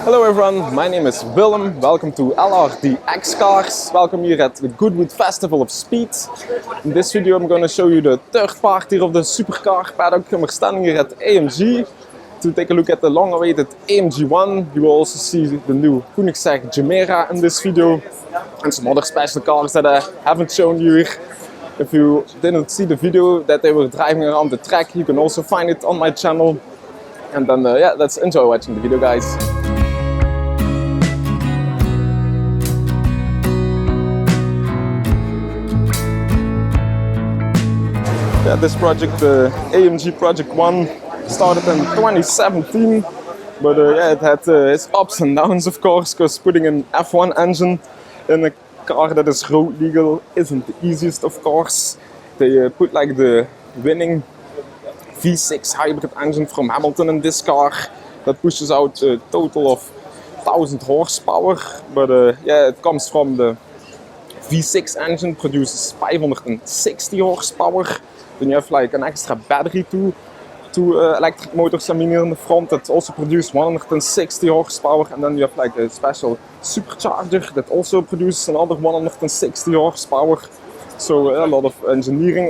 Hello everyone, my name is Willem. Welcome to LRDX Cars. Welcome here at the Goodwood Festival of Speed. In this video I'm going to show you the third part here of the Supercar paddock. We're standing here at AMG to take a look at the long-awaited AMG One. You will also see the new Koenigsegg Gemera in this video and some other special cars that I haven't shown you here. If you didn't see the video that they were driving around the track, you can also find it on my channel. And then yeah, let's enjoy watching the video, guys. Yeah, this project, the AMG Project One, started in 2017, but yeah, it had its ups and downs, of course, because putting an F1 engine in a car that is road legal isn't the easiest, of course. They put like the winning V6 hybrid engine from Hamilton in this car that pushes out a total of 1000 horsepower, but yeah, it comes from the V6 engine, produces 560 horsepower. Then you have like an extra battery to electric motors in the front that also produce 160 horsepower, and then you have like a special supercharger that also produces another 160 horsepower. So a lot of engineering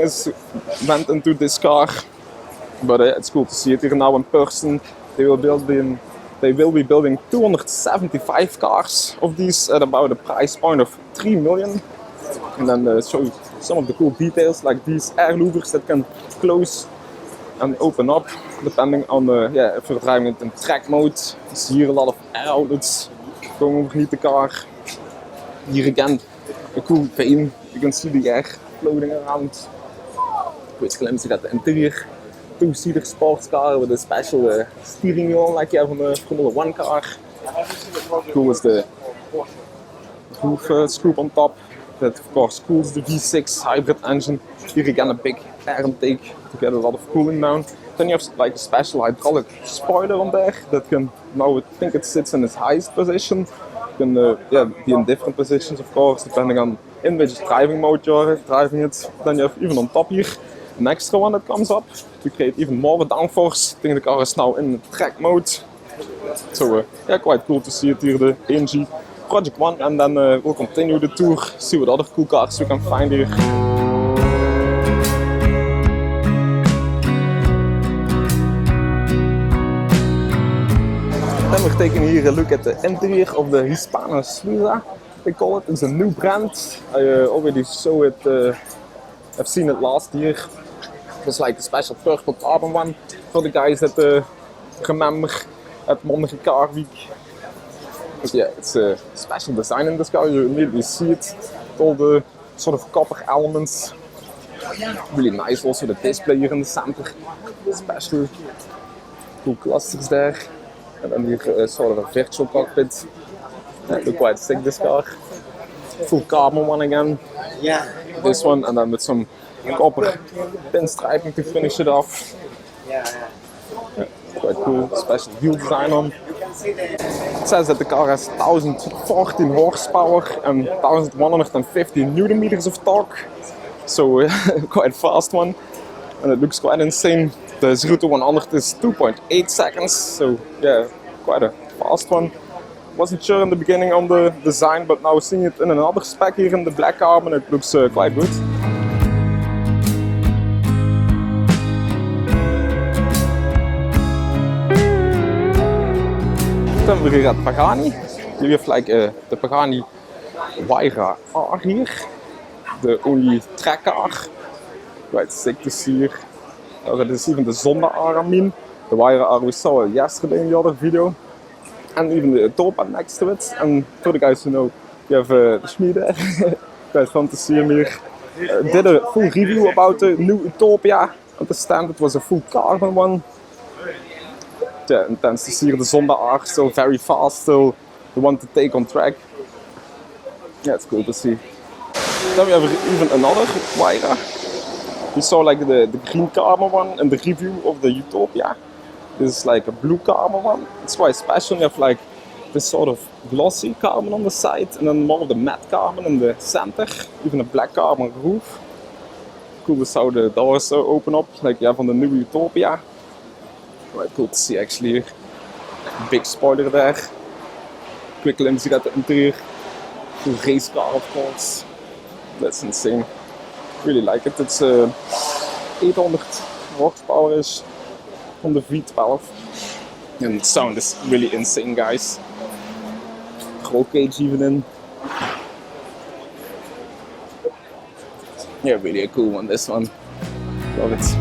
went into this car, but it's cool to see it here now in person. They will be building 275 cars of these at about a price point of 3 million. And then show you some of the cool details, like these air louvers that can close and open up depending on yeah, if you're driving it in track mode. You see here a lot of air outlets going underneath the car. Here again, a cool vane. You can see the air floating around. Quick glimpse at the interior. Two-seater sports car with a special steering wheel like you have on a Formula 1 car. Cool is the roof scoop on top. That of course cools the V6 hybrid engine. Here again a big air intake to get a lot of cooling down. Then you have like a special hydraulic spoiler on there that can, now I think it sits in its highest position. It can yeah, be in different positions, of course, depending on in which driving mode you're driving it. Then you have even on top here an extra one that comes up to create even more downforce. I think the car is now in track mode. So yeah, quite cool to see it here, the AMG Project One, and then we'll continue the tour, see what other cool cars we can find here. Then we're taking here a look at the interior of the Hispana Suiza, they call it. It's a new brand. I already saw it, I've seen it last year. It was like a special purple carbon one for the guys that remember at Monday Car Week. But yeah, it's a special design in this car. You immediately see it, all the sort of copper elements. Really nice. Also the display here in the center. Special cool clusters there. And then here sort of a virtual cockpit. Yeah, look quite sick, this car. Full carbon one again. Yeah. This one, and then with some copper pinstriping to finish it off. Yeah, quite cool. Special wheel design on. It says that the car has 1014 horsepower and 1150 newton meters of torque. So quite fast one. And it looks quite insane. The 0 to 100 is 2.8 seconds. So yeah, quite a fast one. Wasn't sure in the beginning on the design, but now seeing it in another spec here in the black carbon, it looks quite good. Then we're here at Pagani. You have like the Pagani Huayra R here, the only track car. Quite sick to see here. There is even the Zonda R, I mean. The Huayra R we saw yesterday in the other video. And even the Utopia next to it. And for the guys who know, you have the Schmied there. Quite fun to see him here. Did a full review about the new Utopia. At the stand it was a full carbon one. Yeah, intense to see the Zonda R, still very fast, still the one to take on track. Yeah, it's cool to see. Then we have even another Huayra. We saw like the green carbon one in the review of the Utopia. This is like a blue carbon one. It's quite special. You have like this sort of glossy carbon on the side and then more of the matte carbon in the center. Even a black carbon roof. Cool is how the doors open up, like you have on the new Utopia. Quite cool to see actually here. Big spoiler there. quick glimpse at the interior. Full race car, of course. That's insane. Really like it. It's 800 horsepower-ish from the V12. And the sound is really insane, guys. Roll cage even in. Yeah, really a cool one, this one. Love it.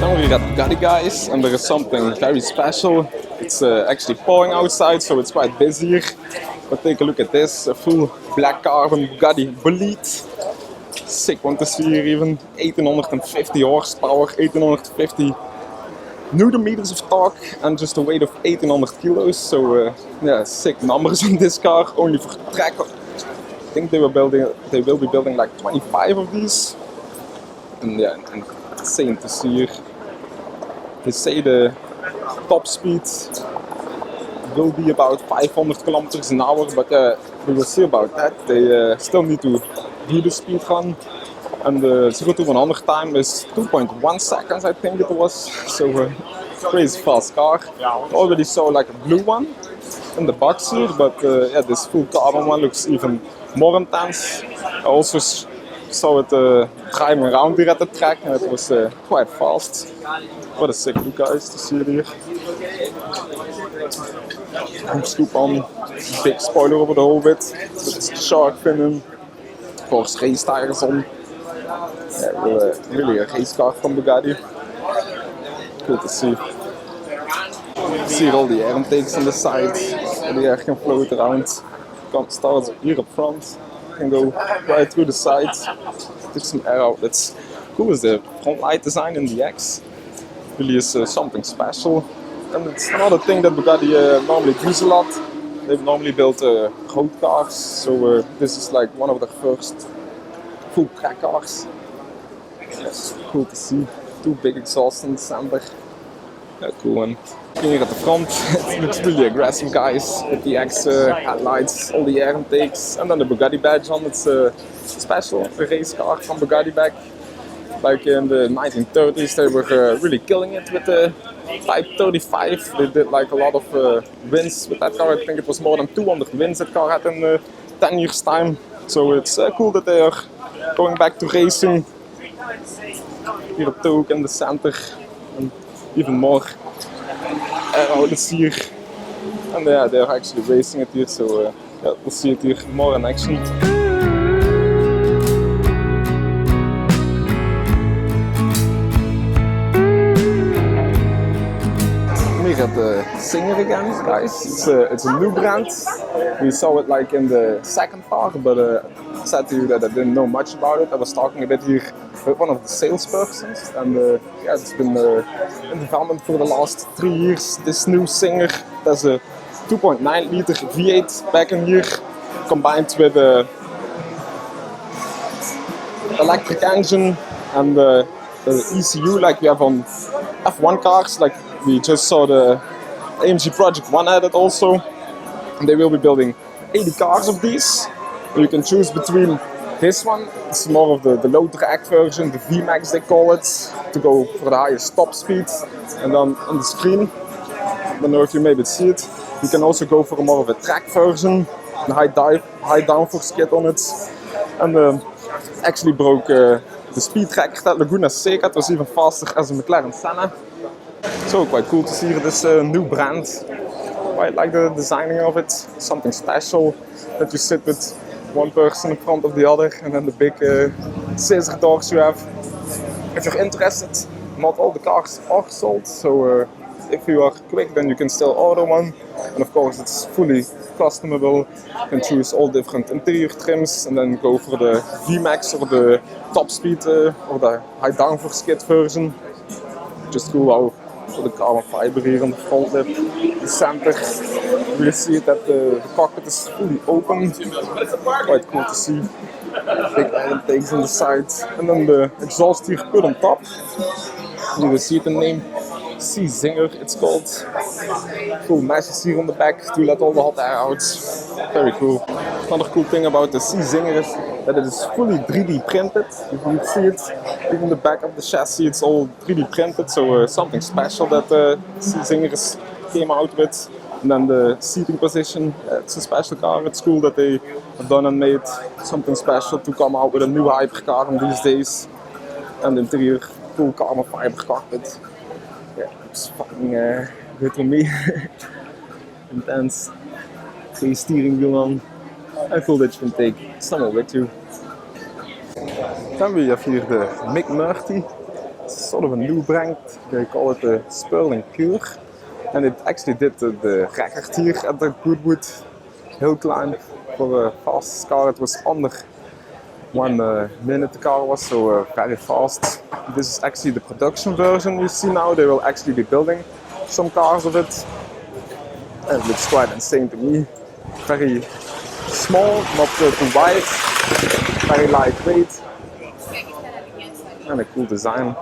Now we got Bugatti, guys, and there is something very special. It's actually pouring outside, so it's quite busy here. But take a look at this, a full black carbon Bugatti Bolide. Sick one to see here even. 1850 horsepower, 1850 Newton meters of torque, and just a weight of 1800 kilos. So yeah, sick numbers on this car. Only for track. I think they will be building like 25 of these. And yeah, insane to see here. They say the top speed will be about 500 kilometers an hour, but we will see about that. They still need to do the speed run, and the 0 to 100 time is 2.1 seconds, I think it was. So crazy fast car. I already saw like a blue one in the box here, but yeah, this full carbon one looks even more intense. I also saw it driving around here at the track, and it was quite fast. What a sick look, guys, to see it here. Scoop on, big spoiler over the whole bit, with the shark fin in. Of course, race tires on. Yeah, really a race car from Bugatti. Cool to see. See all the air intakes on the side, the air can float around. Starts here up front, can go right through the sides. There's some air outlets. Cool is the front light design in the X. Really is something special. And it's another thing that Bugatti normally does a lot. They've normally built road cars, so this is like one of their first full track cars. Yes, cool to see. Two big exhausts in the center. Yeah, cool one. Here at the front, it looks really aggressive, guys. With the X headlights, all the air intakes, and then the Bugatti badge on. It's a special race car from Bugatti back. Like in the 1930s, they were really killing it with the Type 35. They did like a lot of wins with that car. I think it was more than 200 wins that car had in 10 years time. So it's cool that they are going back to racing. Here at PADDOK in the center, and even more outlets here. And yeah, they are actually racing it here, so yeah, we'll see it here more in action. At the Czinger again, guys. It's a new brand. We saw it like in the second car, but I said to you that I didn't know much about it. I was talking a bit here with one of the salespersons, and yeah, it's been in development for the last 3 years. This new Czinger, there's a 2.9 liter V8 back in here, combined with a electric engine and the ECU like we have on F1 cars. Like we just saw the AMG Project One had it also. And they will be building 80 cars of these. You can choose between this one, it's more of the low drag version, the VMAX they call it, to go for the highest top speed. And then on the screen, I don't know if you maybe see it, you can also go for more of a track version, a high downforce kit on it. And actually broke the speed record at Laguna Seca. It was even faster as a McLaren Senna. So quite cool to see this new brand. Quite like the designing of it. Something special that you sit with one person in front of the other, and then the big scissor doors you have. If you're interested, not all the cars are sold, so if you are quick then you can still order one. And of course it's fully customable. You can choose all different interior trims and then go for the VMAX or the top speed or the high downforce kit version. Just cool how for the carbon fiber here on the front lip, the center. You really see it that the cockpit is fully open. Quite cool to see. Big air intakes on the side, and then the exhaust here put on top. You will see it in the name Czinger, it's called. Full meshes here on the back to let all the hot air out. Very cool. Another cool thing about the Czinger is that it is fully 3D printed. You see it, even the back of the chassis, it's all 3D printed, so something special that Czinger came out with. And then the seating position, it's a special car. It's cool that they have done and made something special to come out with a new hypercar in these days. And the interior, full carbon fiber carpet. Yeah, it's fucking good for me. Intense. 3 steering wheel on. And cool that you can take someone with you. Then we have here the McMurty. It's sort of a new brand. They call it the Sterling Pure. And it actually did the record here at the Goodwood hill climb for a fastest car. It was under 1 minute the car was, so very fast. This is actually the production version you see now. They will actually be building some cars of it. And it looks quite insane to me. Very small, not too wide, very lightweight. And a cool design.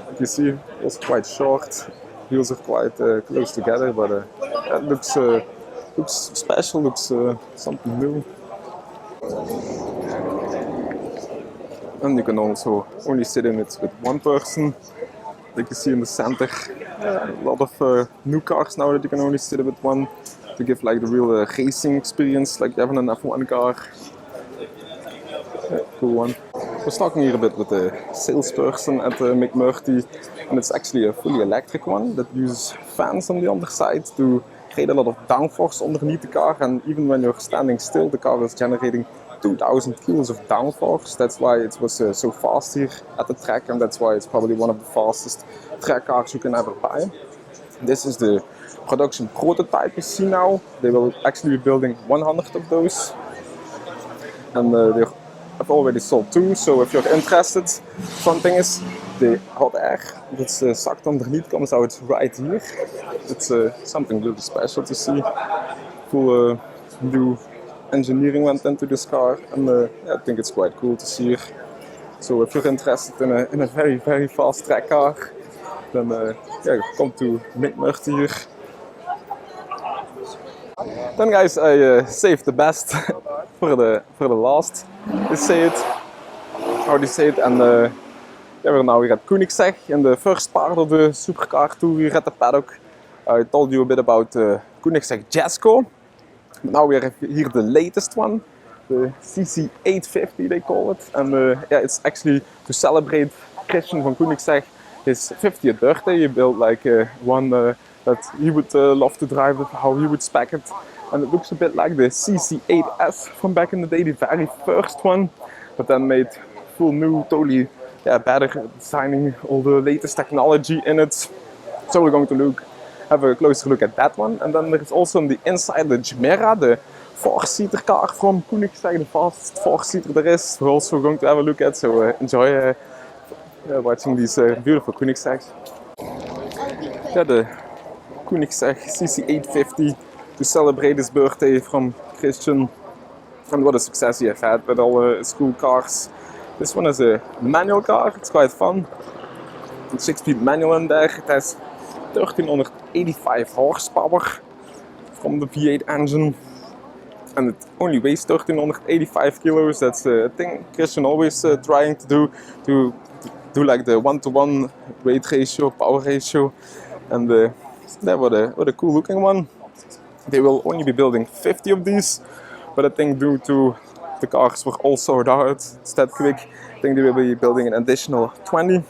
Like you see, it's quite short. Wheels are quite close together, but it looks special, looks something new. And you can also only sit in it with 1 person. Like you see in the center, a lot of new cars now that you can only sit with 1 to give like the real racing experience, like you have in an F1 car. Yeah, cool one. I was talking here a bit with the salesperson at the McMurty, and it's actually a fully electric one that uses fans on the underside to create a lot of downforce underneath the car, and even when you're standing still, the car is generating 2000 kilos of downforce. That's why it was so fast here at the track, and that's why it's probably one of the fastest track cars you can ever buy. This is the production prototype you see now. They will actually be building 100 of those, and they have already sold 2, so if you're interested, fun thing is the hot air that's sucked underneath comes out right here. It's something really special to see. Full new engineering went into this car, and yeah, I think it's quite cool to see here. So if you're interested in a very, very fast track car, then yeah, come to McMurty here. Then guys, I saved the best for the last. They say it, how they say it, and yeah, we're now here at Koenigsegg in the first part of the Supercar tour here at the paddock. I told you a bit about the Koenigsegg Jazzco. Now we have here the latest one, the CC850 they call it, and yeah, it's actually to celebrate Christian van Koenigsegg his 50th birthday. He built like one that he would love to drive, how he would spec it. And it looks a bit like the CC8S from back in the day, the very first one, but then made full new, totally better, designing all the latest technology in it. So we're going to have a closer look at that one. And then there's also on the inside the Gemera, the 4-seater car from Koenigsegg, the fastest 4-seater there is. We're also going to have a look at, so enjoy watching these beautiful Koenigseggs. Yeah, the Koenigsegg CC850 to celebrate his birthday from Christian, and what a success he has had with all his cool cars. This one is a manual car, it's quite fun. A 6-speed manual in there. It has 1385 horsepower from the V8 engine, and it only weighs 1385 kilos. That's a thing Christian always trying to do like the 1-to-1 weight ratio, power ratio, and yeah, what a cool looking one. They will only be building 50 of these, but I think due to the cars were all sold out, it's that quick, I think they will be building an additional 20,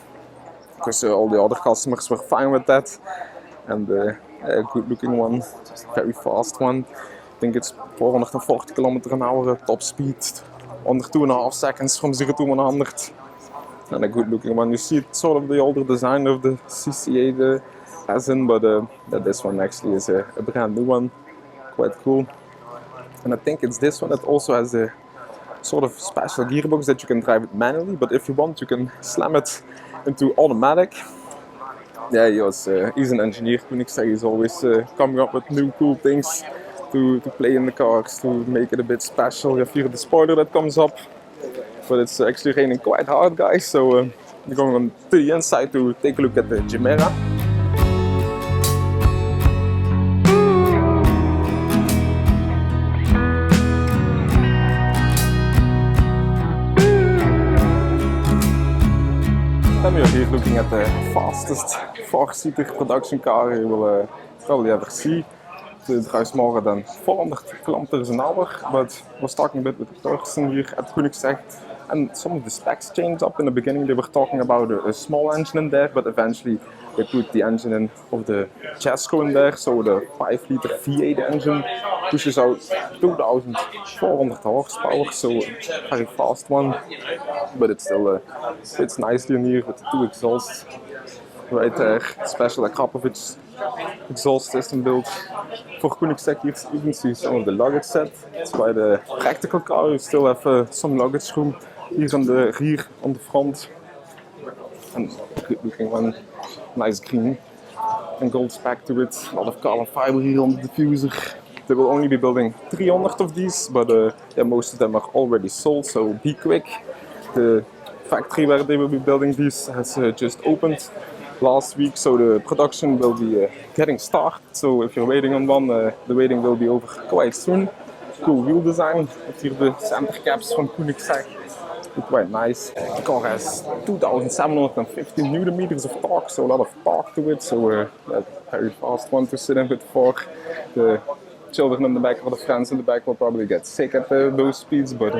because all the other customers were fine with that. And a good looking one, very fast one. I think it's 440 km/h top speed, under 2.5 seconds from 0 to 100. And a good looking one. You see it's sort of the older design of the CC8 as in, but this one actually is a brand new one. Quite cool. And I think it's this one that also has a sort of special gearbox that you can drive it manually, but if you want you can slam it into automatic. Yeah, he's an engineer. Koenigsegg is always coming up with new cool things to play in the cars, to make it a bit special. You have here the spoiler that comes up, but it's actually raining quite hard, guys, so we're going on to the inside to take a look at the Gemera. Then we are here looking at the fastest four-seater production car you will probably ever see. It drives more than 400 kilometers an hour, but I was talking a bit with the person here at Koenigsegg, and some of the specs changed up. In the beginning they were talking about a small engine in there, but eventually they put the engine in of the Chesco in there, so the 5-liter V8 engine pushes out 2400 horsepower, so a very fast one, but it still fits nicely in here with the two exhausts right there. Special Akrapovic exhaust system built for Koenigsegg. Here you can see some of the luggage set. It's quite a practical car. You still have some luggage room here on the rear, on the front, and good looking one, nice green and gold spec to it. A lot of carbon fiber here on the diffuser. They will only be building 300 of these, but yeah, most of them are already sold, so be quick. The factory where they will be building these has just opened last week, so the production will be getting started. So if you're waiting on one, the waiting will be over quite soon. Cool wheel design. Here the center caps from Koenigsegg. Quite nice. The car has 2750 newton meters of torque, so a lot of torque to it. So a very fast one to sit in with for the children in the back or the friends in the back will probably get sick at those speeds, but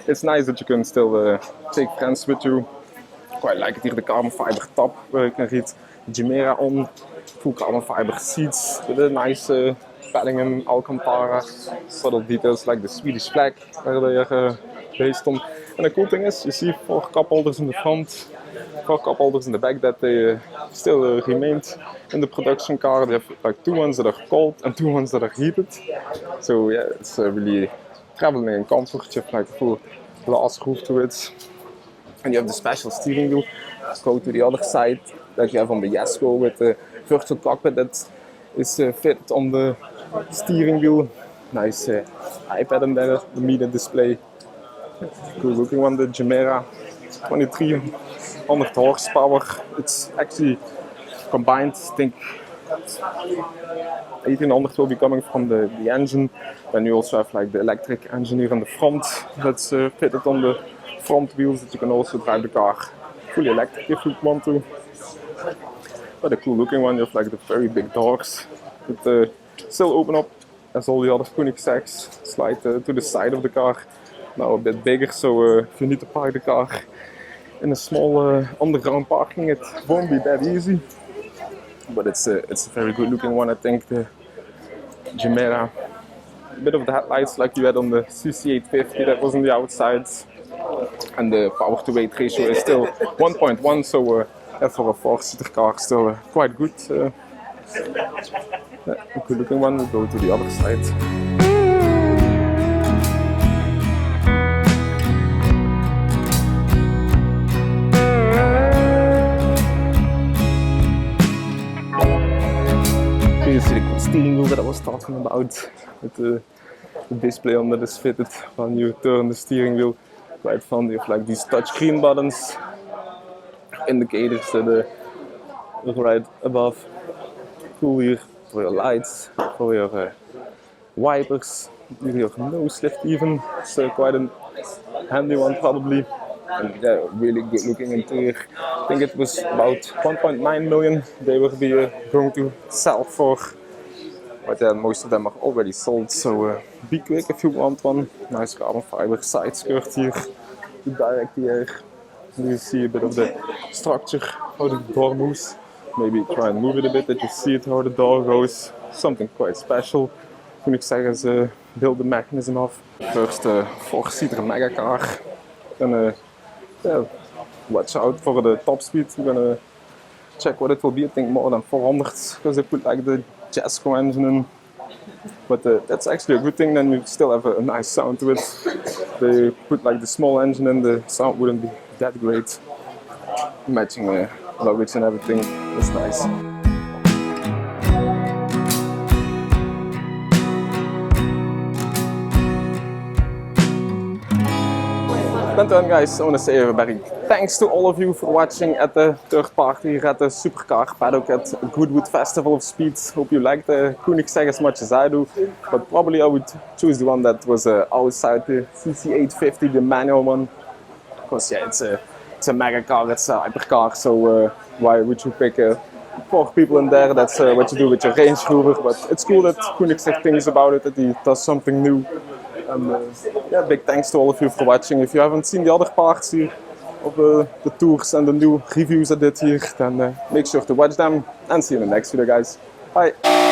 it's nice that you can still take friends with you. Quite like it here, the carbon fiber top where you can read Gemera on, full carbon fiber seats with a nice padding in Alcantara, subtle details like the Swedish flag where they are based on. And the cool thing is, you see 4 cup holders in the front, 4 cup holders in the back that they still remained in the production car. They have like 2 ones that are cold and 2 ones that are heated. So yeah, it's really traveling in comfort. You have like a full glass roof to it. And you have the special steering wheel. Let's go to the other side that you have on the Chesco with the virtual cockpit that is fitted on the steering wheel. Nice iPad in there, the media display. Cool looking one, the Gemera, 2300 horsepower. It's actually combined, I think 1800 will be coming from the engine. Then you also have like the electric engine here in the front that's fitted on the front wheels, that you can also drive the car fully electric if you want to. But a cool looking one, you have like the very big doors that still open up as all the other Koenigsegg's, slide to the side of the car. Now a bit bigger, so if you need to park the car in a small underground parking, it won't be that easy. But it's a very good looking one, I think, the Gemera. A bit of the headlights like you had on the CC850 that was on the outside. And the power to weight ratio is still 1.1, so for a 4-seater car still quite good. A good looking one. We'll go to the other side. Here you see the cool steering wheel that I was talking about, with the display on that is fitted when you turn the steering wheel. Quite fun. You have like these touchscreen buttons, indicators that are right above. Cool here for your lights, for your wipers, your nose lift even. It's quite a handy one probably. And yeah, really good looking interior. I think it was about 1.9 million they will be going to sell for. But yeah, most of them are already sold, so be quick if you want one. Nice carbon fiber side skirt here to direct the air. You see a bit of the structure, how the door moves. Maybe try and move it a bit that you see it, how the door goes. Something quite special. Koenigsegg has built the mechanism of. First 4-seater mega car. And yeah, watch out for the top speed. I'm gonna check what it will be. I think more than 400 because they put like the Chesco engine in. But that's actually a good thing, then you still have a nice sound to it. They put like the small engine in, the sound wouldn't be that great. Matching luggage and everything, that's nice. Then guys, I want to say a very thanks to all of you for watching at the third party here at the Supercar paddock at Goodwood Festival of Speed. Hope you like the Koenigsegg as much as I do, but probably I would choose the one that was outside, the CC850, the manual one, because yeah, it's it's a mega car, it's a hypercar, so why would you pick 4 people in there? That's what you do with your Range Rover, but it's cool that Koenigsegg thinks about it, that he does something new. And yeah, big thanks to all of you for watching. If you haven't seen the other parts here of the tours and the new reviews I did here, then make sure to watch them, and see you in the next video, guys. Bye!